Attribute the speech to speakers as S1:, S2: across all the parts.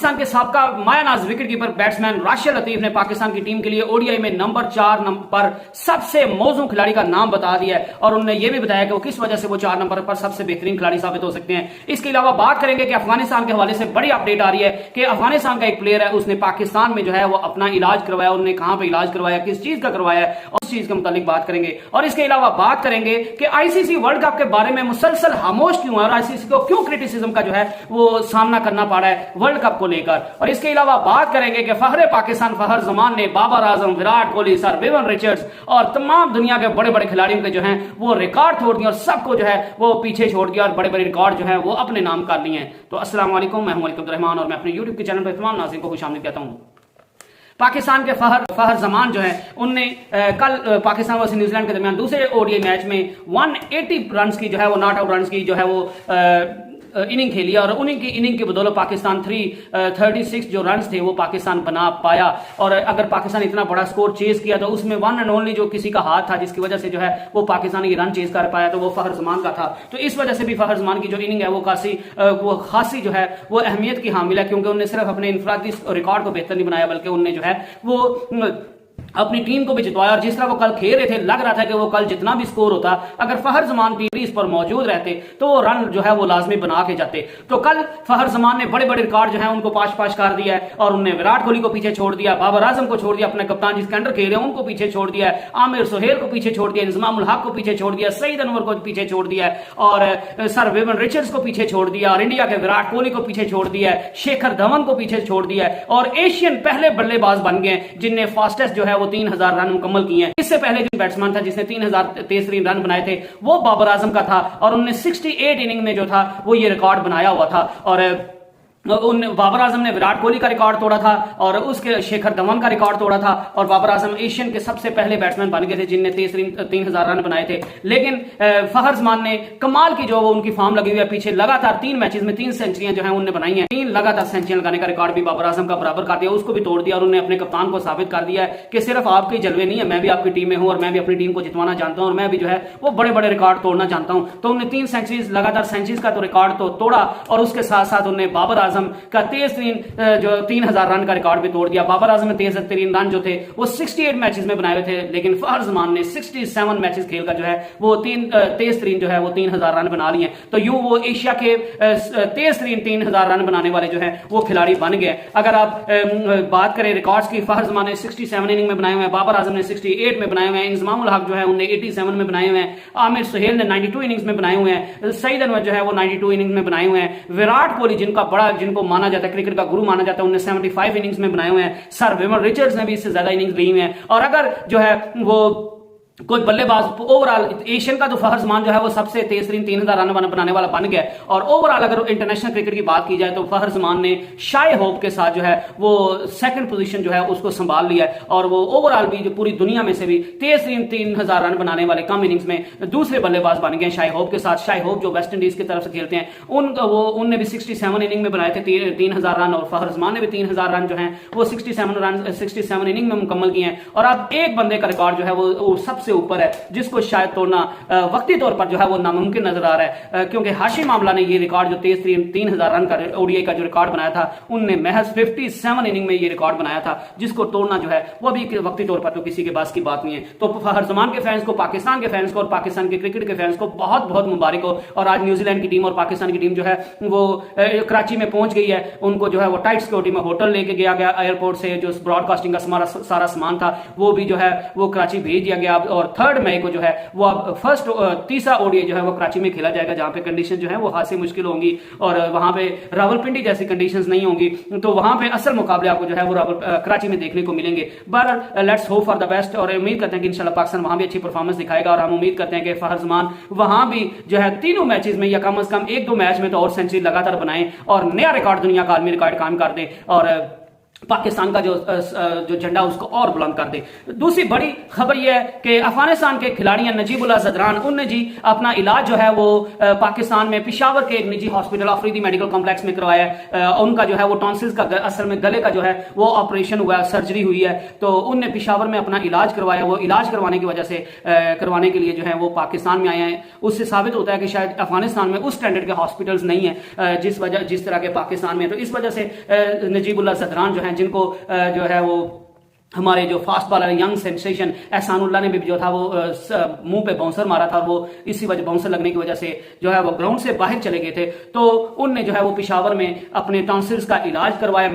S1: पाकिस्तान के साबका मायानाज wicketkeeper batsman Rashid Latif ने पाकिस्तान की टीम के लिए ओडीआई में नंबर 4 पर सबसे मौजूद खिलाड़ी का नाम बता दिया है और उन्होंने यह भी बताया कि वो किस वजह से वो 4 नंबर पर सबसे बेहतरीन खिलाड़ी साबित हो सकते हैं। इसके अलावा बात करेंगे कि अफगानिस्तान के हवाले से बड़ी अपडेट आ रही है कि अफगानिस्तान का एक प्लेयर है, उसने पाकिस्तान में जो है वो अपना इलाज करवाया। उन्होंने कहां पर इलाज करवाया, किस चीज का करवाया और उस चीज के मुतालिक बात करेंगे। और इसके अलावा बात करेंगे कि आईसीसी वर्ल्ड कप के बारे में मुसलसल खामोश क्यों है और आईसीसी को क्यों क्रिटिसिज्म का जो है वो सामना करना पड़ा है वर्ल्ड कप को लेकर। और इसके अलावा बात करेंगे कि फखरे पाकिस्तान फखर जमान ने Babar Azam, Virat Kohli, sir Vivian Richards और तमाम दुनिया के बड़े बड़े खिलाड़ियों के जो हैं वो रिकॉर्ड तोड़ दिए और सबको जो है वो पीछे छोड़ दिया और बड़े बड़े रिकॉर्ड जो है वो अपने नाम कर लिए हैं। तो अस्सलाम वालेकुम, मैं हूं मलिक अब्दुर्रहमान और मैं अपने यूट्यूब के चैनल पर तमाम नाज़रीन को खुशामदीद कहता हूं। पाकिस्तान के फहर जमान जो है उनने कल पाकिस्तान वर्सेस न्यूजीलैंड के दरमियान दूसरे ओडीआई मैच में 180 रन की जो है वो नॉट आउट रन की जो है वो इनिंग खेली और उन्हीं की इनिंग की बदौलत पाकिस्तान 336 जो रन थे वो पाकिस्तान बना पाया। और अगर पाकिस्तान इतना बड़ा स्कोर चेज किया तो उसमें वन एंड ओनली जो किसी का हाथ था जिसकी वजह से जो है वो पाकिस्तान ये रन चेज कर पाया तो वो फखर जमान का था। तो इस वजह से भी फखर जमान की जो इनिंग है वो खासी जो है वो अहमियत की हामिल है, क्योंकि उन्होंने सिर्फ अपने इनफरादी रिकॉर्ड को बेहतर नहीं बनाया बल्कि उन्होंने जो है वो अपनी टीम को भी जितवाया। और जिस तरह वो कल खेल रहे थे लग रहा था कि वो कल जितना भी स्कोर होता अगर फखर जमान क्रीज पर मौजूद रहते तो वो रन जो है वो लाजमी बना के जाते। तो कल फखर जमान ने बड़े बड़े रिकॉर्ड जो है उनको पाश कर दिया है और उन्होंने विराट कोहली को पीछे छोड़ दिया, बाबर आजम को छोड़ दिया, अपने कप्तान जिसके अंडर खेल रहे हैं उनको पीछे छोड़ दिया है, आमिर सुहेल को पीछे छोड़ दिया, इंजमामुल हक को पीछे छोड़ दिया, सईद अनवर को पीछे छोड़ दिया और सर विवियन रिचर्ड्स को पीछे छोड़ दिया और इंडिया के विराट कोहली को पीछे छोड़ दिया है, शेखर धवन को पीछे छोड़ दिया है और एशियन पहले बल्लेबाज बन गए जिनने फास्टेस्ट जो है वो 3000 रन मुकम्मल किए हैं। इससे पहले जो बैट्समैन था जिसने 3013 रन बनाए थे वो बाबर आजम का था और उन्होंने 68 इनिंग में जो था वो ये रिकॉर्ड बनाया हुआ था। और बाबर आजम ने विराट कोहली का रिकॉर्ड तोड़ा था और उसके शेखर धवन का रिकॉर्ड तोड़ा था और बाबर आजम एशियन के सबसे पहले बैट्समैन बन गए थे जिनने 3000 रन बनाए थे। लेकिन फखर जमान ने कमाल की जो वो उनकी फॉर्म लगी हुई है, पीछे लगातार 3 मैचेस में 3 सेंचुरियां जो है उन्होंने बनाई हैं, 3 लगातार सेंचुरियां लगाने का रिकॉर्ड भी बाबर आजम का बराबर कर दिया, उसको भी तोड़ दिया और उन्होंने अपने कप्तान को साबित कर दिया है कि सिर्फ आपके जलवे नहीं है, मैं भी आपकी टीम में हूं और मैं भी अपनी टीम को जितवाना जानता हूं और मैं भी जो है वो बड़े बड़े रिकॉर्ड तोड़ना जानता हूं। तो उन्होंने 3 सेंचुरीज लगातार सेंचुरीज का तो रिकॉर्ड तो तोड़ा और उसके साथ साथ उन्होंने बाबर आजम का जो 3000 रन का रिकॉर्ड भी तोड़ दिया। बाबर आजम ने 3003 रन जो थे वो 68 मैचेस में बनाए थे, लेकिन फखर जमान ने 67 मैचेस खेलकर जो है वो 3003 जो है वो 3000 रन बना लिए। तो यूं वो एशिया के 3000 रन बनाने वाले जो है वो खिलाड़ी बन गए। अगर आप बात करें रिकॉर्ड्स की, फखर जमान ने 67 इनिंग में बनाए हुए हैं, बाबर आजम ने 68 में बनाए हुए हैं, इंजमामुल हक जो है उन्होंने 87 में बनाए हुए हैं, आमिर सुहेल ने 92 इनिंग्स में बनाए हुए हैं, सईद अनवर जो है वो 92 इनिंग्स में बनाए हुए हैं, विराट कोहली जिनको माना जाता है क्रिकेट का गुरु माना जाता है उन्हें 75 इनिंग्स में बनाए हुए हैं, सर विवियन रिचर्ड्स ने भी इससे ज्यादा इनिंग्स ली हुई हैं। और अगर जो है वो कोई बल्लेबाज ओवरऑल एशियन का तो फखर जमान जो है वो सबसे तेज 3000 रन बनाने वाला बन गया और ओवरऑल अगर इंटरनेशनल क्रिकेट की बात की जाए तो फखर जमान ने शाय होप के साथ जो है वो सेकंड पोजीशन जो है उसको संभाल लिया है और वो ओवरऑल भी जो पूरी दुनिया में से भी तेज 3000 रन बनाने वाले कम इनिंग्स में दूसरे बल्लेबाज बन गए शाय होप के साथ। शाय होप जो वेस्ट इंडीज की तरफ से खेलते हैं उनने भी 67 इनिंग में बनाए थे 3000 रन और फखर जमान ने भी 3000 रन जो है वो 67 इनिंग में मुकम्मल किए हैं। और अब एक बंदे का रिकॉर्ड जो है वो सबसे ऊपर है जिसको शायद तोड़ना वक्ती तौर पर जो है वो नामुमकिन नजर आ रहा है, क्योंकि हाशिम आमला ने ये रिकॉर्ड जो 3000 रन का ओडीआई का जो रिकॉर्ड बनाया था उनने महज 57 इनिंग में ये रिकॉर्ड बनाया था, जिसको तोड़ना जो है वो भी वक्ती तौर पर तो किसी के पास की बात नहीं है। तो फखर जमान के फैंस को, पाकिस्तान के फैंस को और पाकिस्तान के क्रिकेट के फैंस को बहुत बहुत मुबारक हो। और आज न्यूजीलैंड की टीम और पाकिस्तान की टीम जो है वो कराची में पहुंच गई है, उनको जो है वो टाइट सिक्योरिटी में होटल लेके गया एयरपोर्ट से, जो ब्रॉडकास्टिंग का सारा सामान था वो भी जो है वो कराची भेज दिया गया। और 3 मई को जो है वो अब तीसरा ओडीआई जो है वो कराची में खेला जाएगा, जहां पे कंडीशन जो है वो खासी मुश्किल होंगी और वहां पे रावलपिंडी जैसी कंडीशंस नहीं होंगी, तो वहां पे असल मुकाबले आपको जो है वो कराची में देखने को मिलेंगे। But let's hope for the best और उम्मीद करते हैं कि इंशाल्लाह पाकिस्तान वहां भी अच्छी परफॉर्मेंस दिखाएगा और हम उम्मीद करते हैं कि फखर जमान वहां भी जो है तीनों मैचेस में या कम से कम 1-2 मैच में तो और सेंचुरी लगातार बनाएं और नया रिकॉर्ड दुनिया का आलमी रिकॉर्ड काम कर दें। और पाकिस्तान का जो झंडा उसको और बुलंद कर दे। दूसरी बड़ी खबर यह है कि अफगानिस्तान के खिलाड़ी नजीबुल्लाह ज़दरान उनने जी अपना इलाज जो है वो पाकिस्तान में पेशावर के एक निजी हॉस्पिटल अफरीदी मेडिकल कॉम्प्लेक्स में करवाया। उनका जो है वो टॉन्सिल्स का असल में गले का जो है वो ऑपरेशन हुआ, सर्जरी हुई है, तो उनने पेशावर में अपना इलाज करवाया। वो इलाज करवाने की वजह से करवाने के लिए जो है वो पाकिस्तान में आए हैं। उससे साबित होता है कि शायद अफगानिस्तान में उस स्टैंडर्ड के हॉस्पिटल्स नहीं है जिस तरह के पाकिस्तान में। तो इस वजह से नजीबुल्लाह ज़दरान जो है, जिनको जो है वो हमारे जो fast bowler young sensation Ehsanullah ने भी जो था वो मुंह पे बाउंसर मारा था और वो इसी वजह बाउंसर लगने की वजह से जो है वो ग्राउंड से बाहर चले गए थे। तो उनने जो है वो पेशावर में अपने टॉन्सिल्स का इलाज करवाया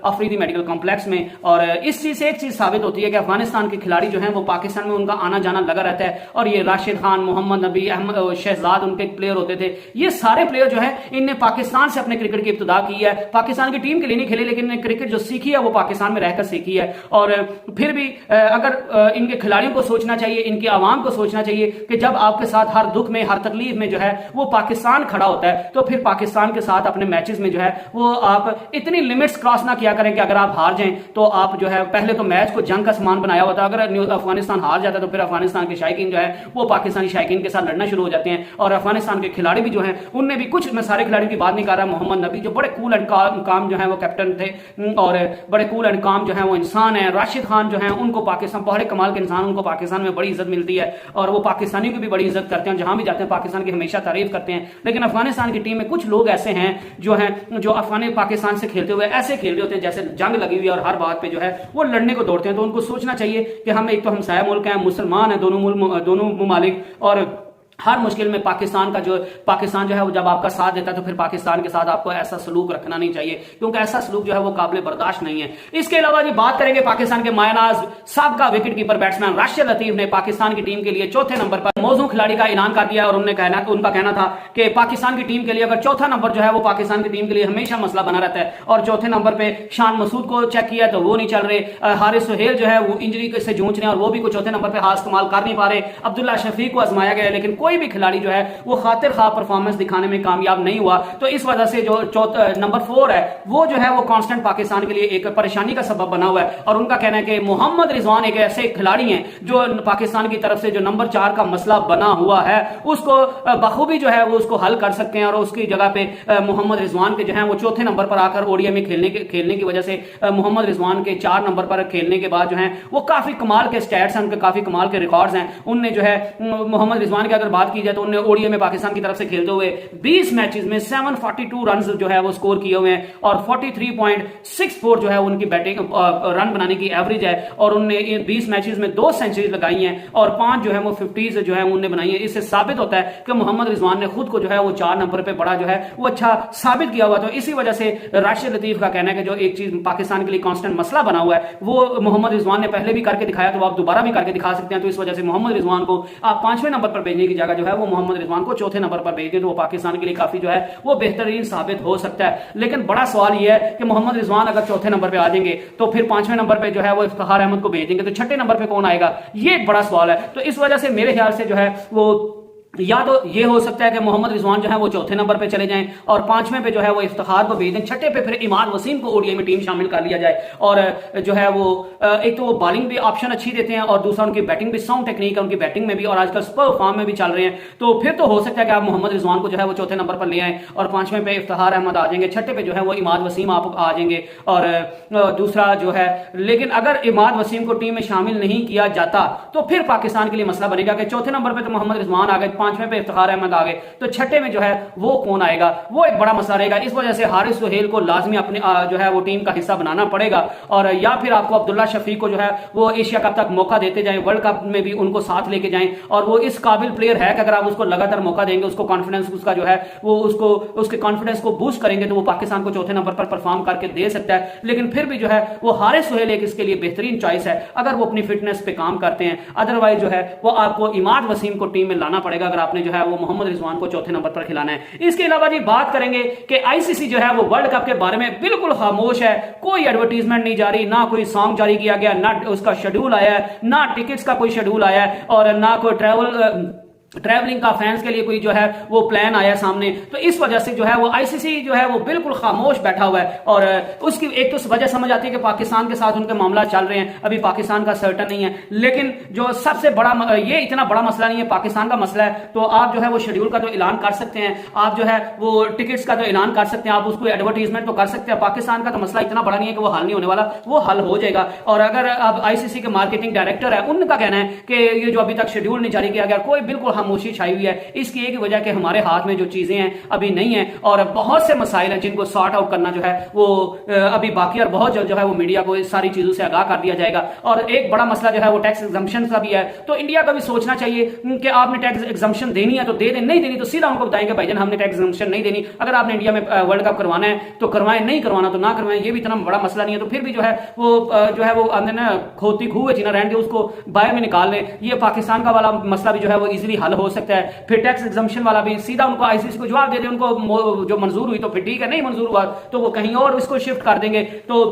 S1: अफरीदी मेडिकल कॉम्प्लेक्स में। और इस चीज से एक चीज साबित होती है कि अफगानिस्तान के खिलाड़ी जो है वो पाकिस्तान में उनका आना जाना लगा रहता है। और ये राशिद खान, मोहम्मद नबी, अहमद शहजाद उनके प्लेयर होते थे। ये सारे प्लेयर जो है इनने पाकिस्तान से अपने क्रिकेट की इब्तिदा की है। पाकिस्तान की टीम के लिए नहीं खेले, लेकिन क्रिकेट जो सीखी है वो पाकिस्तान में रहकर सीखी है। और फिर भी अगर इनके खिलाड़ियों को सोचना चाहिए, इनकी आवाम को सोचना चाहिए कि जब आपके साथ हर दुख में, हर तकलीफ में जो है वो पाकिस्तान खड़ा होता है, तो फिर पाकिस्तान के साथ अपने मैचेस में जो है वो आप इतनी लिमिट्स क्रॉस ना किया करें कि अगर आप हार जाएं तो आप जो है पहले तो मैच को जंग का सामान बनाया होता है। अगर अफगानिस्तान हार जाता है तो फिर अफगानिस्तान के शायकीन जो है वो पाकिस्तानी शायकीन के साथ लड़ना शुरू हो जाते हैं। और अफगानिस्तान के खिलाड़ी भी जो है उनने भी कुछ, मैं सारे खिलाड़ियों की बात नहीं कर रहा, मोहम्मद नबी जो बड़े कूल एंड काम जो है वो कैप्टन थे और बड़े कूल एंड काम जो है वो इंसान है। राशिद खान जो है उनको पाकिस्तान, बड़े कमाल के इंसान, उनको पाकिस्तान में बड़ी इज्जत मिलती है और वो पाकिस्तानियों की भी बड़ी इज्जत करते हैं, जहां भी जाते हैं पाकिस्तान की हमेशा तारीफ करते हैं। लेकिन अफगानिस्तान की टीम में कुछ लोग ऐसे हैं जो अफगान पाकिस्तान से खेलते हुए ऐसे खेल रहे होते हैं जैसे जंग लगी हुई है और हर बात पे जो है वो लड़ने को दौड़ते हैं। तो उनको सोचना चाहिए कि हम एक तो हमसाया मुल्क हैं, मुसलमान है दोनों ममालिक, और हर मुश्किल में पाकिस्तान जो है वो जब आपका साथ देता है तो फिर पाकिस्तान के साथ आपको ऐसा सलूक रखना नहीं चाहिए, क्योंकि ऐसा सलूक जो है वो काबिल बर्दाश्त नहीं है। इसके अलावा जी बात करेंगे पाकिस्तान के मायनाज साबका wicket keeper batsman Rashid Latif ने पाकिस्तान की टीम के लिए चौथे नंबर पर मौजूद खिलाड़ी का ऐलान कर दिया और उनका कहना था कि पाकिस्तान की टीम के लिए अगर चौथा नंबर जो है वो पाकिस्तान की टीम के लिए हमेशा मसला बना रहता है। और चौथे नंबर पे शान मसूद को चेक किया तो वो नहीं चल रहे, हारिस सुहेल जो है वो इंजरी से जूझ रहे हैं और वो भी कोई चौथे नंबर पे हाथ इस्तेमाल कर नहीं पा रहे। अब्दुल्ला शफीक को आजमाया गया लेकिन कोई भी खिलाड़ी जो है वो खातिर खा परफॉर्मेंस दिखाने में कामयाब नहीं हुआ। तो इस वजह से जो नंबर 4 है वो जो है वो कांस्टेंट पाकिस्तान के लिए एक परेशानी का सबब बना हुआ है। और उनका कहना है कि मोहम्मद रिजवान एक ऐसे खिलाड़ी हैं जो पाकिस्तान की तरफ से जो नंबर 4 का मसला बना हुआ है उसको बखूबी जो है वो उसको हल कर सकते हैं। और उसकी जगह पे मोहम्मद रिजवान के जो है वो चौथे नंबर पर आकर ओडीआई में खेलने की वजह से मोहम्मद रिजवान के 4 नंबर पर खेलने के बाद जो है वो काफी कमाल के स्टैट्स हैं, उनके काफी कमाल के रिकॉर्ड्स हैं। उनने जो है मोहम्मद रिजवान की अगर बात की जाए तो उन्होंने ओडीआई में पाकिस्तान की तरफ से खेलते हुए 20 मैचेस में 742 रन जो है वो स्कोर किए हुए हैं और 43.64 जो है उनकी बैटिंग रन बनाने की एवरेज है। और उन्होंने इन 20 मैचेस में 2 सेंचुरीज लगाई हैं और 5 जो है वो 50s जो है उन्होंने बनाई है। इससे साबित होता है कि मोहम्मद रिजवान ने खुद को जो है वो 4 नंबर पे बड़ा जो है वो अच्छा साबित किया हुआ। तो इसी वजह से राशिद लतीफ का कहना है कि जो एक चीज पाकिस्तान के लिए कांस्टेंट मसला बना हुआ है वो मोहम्मद रिजवान ने पहले भी करके दिखाया, तो आप दोबारा भी करके दिखा सकते हैं। तो इस वजह से मोहम्मद रिजवान को आप 5वें नंबर पर भेजने की जगह जो है वो मोहम्मद रिजवान को चौथे नंबर पर भेज दें तो वो पाकिस्तान के लिए काफी जो है वो बेहतरीन साबित हो सकता है। लेकिन बड़ा सवाल यह है कि मोहम्मद रिजवान अगर चौथे नंबर पे आ जाएंगे तो फिर 5वें नंबर पे जो है वो इफ्तिखार अहमद को भेज देंगे, तो छठे नंबर पे कौन आएगा, ये एक बड़ा सवाल है। तो इस वजह से मेरे ख्याल से जो है वो या तो ये हो सकता है कि मोहम्मद रिजवान जो है वो चौथे नंबर पे चले जाएं और 5वें पे जो है वो इफ्तिखार को भेज दें, छठे पे फिर इमाद वसीम को ओडीआई में टीम शामिल कर लिया जाए। और जो है वो एक तो वो बॉलिंग भी ऑप्शन अच्छी देते हैं और दूसरा उनकी बैटिंग भी साउंड टेक्निक है उनकी बैटिंग में भी, और आजकल सुपर फॉर्म में भी चल रहे हैं। तो फिर तो हो सकता है कि आप मोहम्मद रिजवान को जो है वो चौथे नंबर पर ले आए और 5वें पे इफ्तिखार अहमद आ जाएंगे, छठे पे जो है वो इमाद वसीम आप आ जाएंगे। और दूसरा जो है, लेकिन अगर इमाद वसीम को टीम में शामिल नहीं किया जाता तो फिर पाकिस्तान के लिए मसला बनेगा कि चौथे नंबर पे तो मोहम्मद रिजवान आ गए, 5वें पे इफ्तिखार अहमद आ गए, तो छठे में जो है वो कौन आएगा, वो एक बड़ा मसला रहेगा। इस वजह से हारिस सुहेल को लाजमी अपने जो है वो टीम का हिस्सा बनाना पड़ेगा और या फिर आपको अब्दुल्ला शफीक को जो है वो एशिया कप तक मौका देते जाएं, वर्ल्ड कप में भी उनको साथ लेके जाएं। और वो इस काबिल प्लेयर है कि अगर आप उसको लगातार मौका देंगे, उसको कॉन्फिडेंस उसका जो है वो उसके कॉन्फिडेंस को बूस्ट करेंगे तो वो पाकिस्तान को चौथे नंबर पर परफॉर्म करके दे सकता है। लेकिन फिर भी जो है वो हारिस सुहेल एक इसके लिए बेहतरीन चॉइस है अगर वो अपनी फिटनेस पे काम करते हैं। अदरवाइज जो है वो आपको इमाद वसीम को टीम में लाना पड़ेगा अगर आपने जो है वो मोहम्मद रिजवान को चौथे नंबर पर खिलाना है। इसके अलावा जी बात करेंगे कि आईसीसी जो है वो वर्ल्ड कप के बारे में बिल्कुल खामोश है, कोई एडवर्टीजमेंट नहीं जारी, ना कोई सॉन्ग जारी किया गया, ना उसका शेड्यूल आया है, ना टिकट्स का कोई शेड्यूल आया है और ना कोई ट्रैवल ट्रैवलिंग का फैंस के लिए कोई जो है वो प्लान आया सामने, तो इस वजह से जो है वो आईसीसी जो है वो बिल्कुल खामोश बैठा हुआ है। और उसकी एक तो वजह समझ आती है कि पाकिस्तान के साथ उनके मामला चल रहे हैं, अभी पाकिस्तान का सर्टन नहीं है, लेकिन जो सबसे बड़ा ये इतना बड़ा मसला नहीं है, पाकिस्तान का मसला है। तो आप जो है वो शेड्यूल का तो ऐलान कर सकते हैं, आप जो है वो टिकट्स का तो ऐलान कर सकते हैं, आप उसको एडवर्टीजमेंट तो कर सकते हैं। पाकिस्तान का तो मसला इतना बड़ा नहीं है कि वो हल नहीं होने वाला, वो हल हो जाएगा। और अगर अब आईसीसी के मार्केटिंग डायरेक्टर है, उनका कहना है कि ये जो अभी तक शेड्यूल नहीं जारी किया गया, कोई बिल्कुल खामोशी छाई हुई है। इसकी एक वजह कि हमारे हाथ में जो चीजें हैं अभी नहीं है, और बहुत से मसाइल हैं जिनको सॉर्ट आउट करना जो है वो अभी बाकी, और बहुत जल्द जो है वो मीडिया को इस सारी चीजों से आगाह कर दिया जाएगा। और एक बड़ा मसला जो है वो टैक्स एग्जम्पशन का भी है, तो इंडिया का भी सोचना चाहिए कि आपने टैक्स एग्जम्पशन देनी है तो दे दें, नहीं देनी तो सीधा उनको बताएंगे भाईजान हमने टैक्स एग्जम्पशन नहीं देनी, अगर आपने इंडिया में वर्ल्ड कप करवाना है तो करवाएं, नहीं करवाना तो ना करवाएं। ये भी इतना बड़ा मसला नहीं है, तो फिर भी जो है वो अंदर ना खोती खूह है रहने के उसको बाहर में निकाल लें। ये पाकिस्तान का वाला मसला भी जो है वो इजीली हल हो सकता है। फिर टैक्स एग्जम्पशन वाला भी सीधा उनको आईसीसी को जवाब दे दें, उनको जो मंजूर हुई तो फिर ठीक है, नहीं मंजूर हुआ तो वो कहीं और इसको शिफ्ट कर देंगे। तो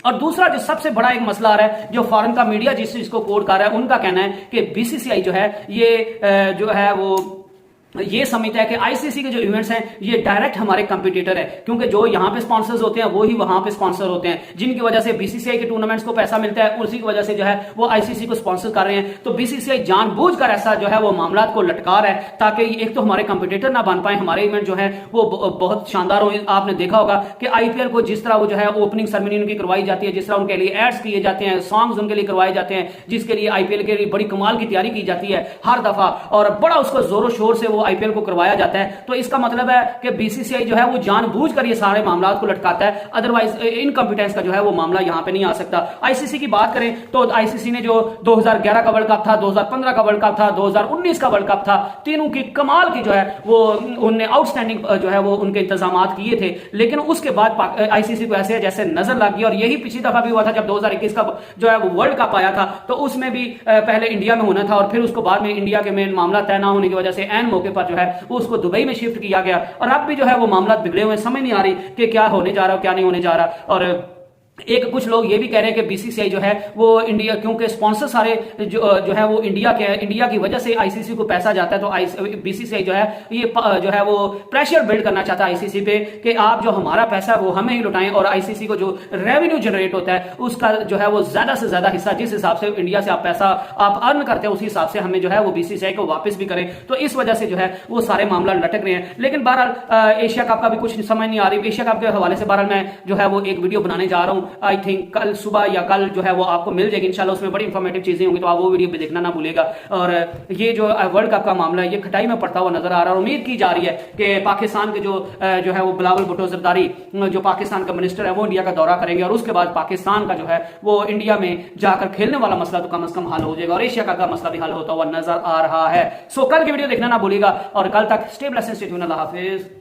S1: और दूसरा जो सबसे बड़ा एक मसला आ रहा है, जो फॉरेन का मीडिया जिसको कोट कर रहा है, उनका कहना है कि बीसीसीआई जो है ये जो है वो ये समझता है कि आईसीसी के जो इवेंट्स हैं ये डायरेक्ट हमारे कंपटीटर है, क्योंकि जो यहां पे स्पॉन्सर्स होते हैं वो ही वहां पे स्पॉन्सर होते हैं, जिनकी वजह से बीसीसीआई के टूर्नामेंट्स को पैसा मिलता है, उसी की वजह से जो है वो आईसीसी को स्पॉन्सर कर रहे हैं। तो बीसीसीआई जानबूझकर ऐसा जो है वो मामला को लटका रहा है ताकि एक तो हमारे कंपटीटर ना बन पाए, हमारे इवेंट जो है वो बहुत शानदार हो। आपने देखा होगा कि आईपीएल को जिस तरह वो जो है ओपनिंग सेरेमनी उनकी करवाई जाती है, जिस तरह उनके लिए एड्स किए जाते हैं, सॉन्ग्स उनके लिए करवाए जाते हैं, जिसके लिए आईपीएल के लिए बड़ी कमाल की तैयारी की जाती है हर दफा, और बड़ा उसको जोरों शोर से वो आईपीएल को करवाया जाता है। तो इसका मतलब है कि बीसीसीआई जो है वो जानबूझकर ये सारे मामलों को लटकाता है, अदरवाइज इनकॉम्पिटेंस का जो है वो मामला यहां पे नहीं आ सकता। आईसीसी की बात करें तो आईसीसी ने जो 2011 का वर्ल्ड कप था, 2015 का वर्ल्ड कप था, 2019 का वर्ल्ड कप था, तीनों की कमाल की जो है वो उनने आउटस्टैंडिंग जो है वो उनके इंतजाम किए थे, लेकिन उसके बाद आईसीसी को ऐसे जैसे नजर लग गई। और यही पिछली दफा भी हुआ था जब 2021 का जो है वो वर्ल्ड कप आया था, तो उसमें भी पहले इंडिया में होना था और फिर उसको बाद में इंडिया के में मामला तय ना होने की वजह से एन मौके पर जो है वो उसको दुबई में शिफ्ट किया गया। और अब भी जो है वो मामला बिगड़े हुए, समझ नहीं आ रही कि क्या होने जा रहा है क्या नहीं होने जा रहा। और एक कुछ लोग ये भी कह रहे हैं कि बीसीसीआई जो है वो इंडिया, क्योंकि स्पॉन्सर सारे जो है वो इंडिया के, इंडिया की वजह से आईसीसी को पैसा जाता है, तो बीसीसीआई जो है ये जो है वो प्रेशर बिल्ड करना चाहता है आईसीसी पे कि आप जो हमारा पैसा है वो हमें ही लुटाएं, और आईसीसी को जो रेवेन्यू जनरेट होता है उसका जो है वो ज्यादा से ज्यादा हिस्सा, जिस हिसाब से इंडिया से आप पैसा आप अर्न करते हैं उसी हिसाब से हमें जो है वो बीसीसीआई को वापस भी करें। तो इस वजह से जो है वो सारे मामला लटक रहे हैं। लेकिन बहरहाल एशिया कप का भी कुछ समझ नहीं आ रही। एशिया कप के हवाले से बहरहाल मैं जो है वो एक वीडियो बनाने जा रहा हूं, आई थिंक कल सुबह या कल जो है वो आपको मिल जाएगी इंशाल्लाह, उसमें बड़ी इंफॉर्मेटिव चीजें होंगी, तो आप वो वीडियो भी देखना ना भूलेगा। और ये जो वर्ल्ड कप का मामला है ये खटाई में पड़ता हुआ नजर आ रहा है। उम्मीद की जा रही है कि पाकिस्तान के जो है वो बिलावल भुट्टो जरदारी जो पाकिस्तान का मिनिस्टर है वो इंडिया का दौरा करेंगे, और उसके बाद पाकिस्तान का जो है वो इंडिया में जाकर खेलने वाला मसला तो कम से कम हल हो जाएगा, और एशिया कप का मसला भी हल होता हुआ नजर आ रहा है। सो कल की वीडियो देखना ना भूलेगा, और कल तक स्टे ब्लेस्ड, स्टे ट्यून्ड, अल्लाह हाफिज।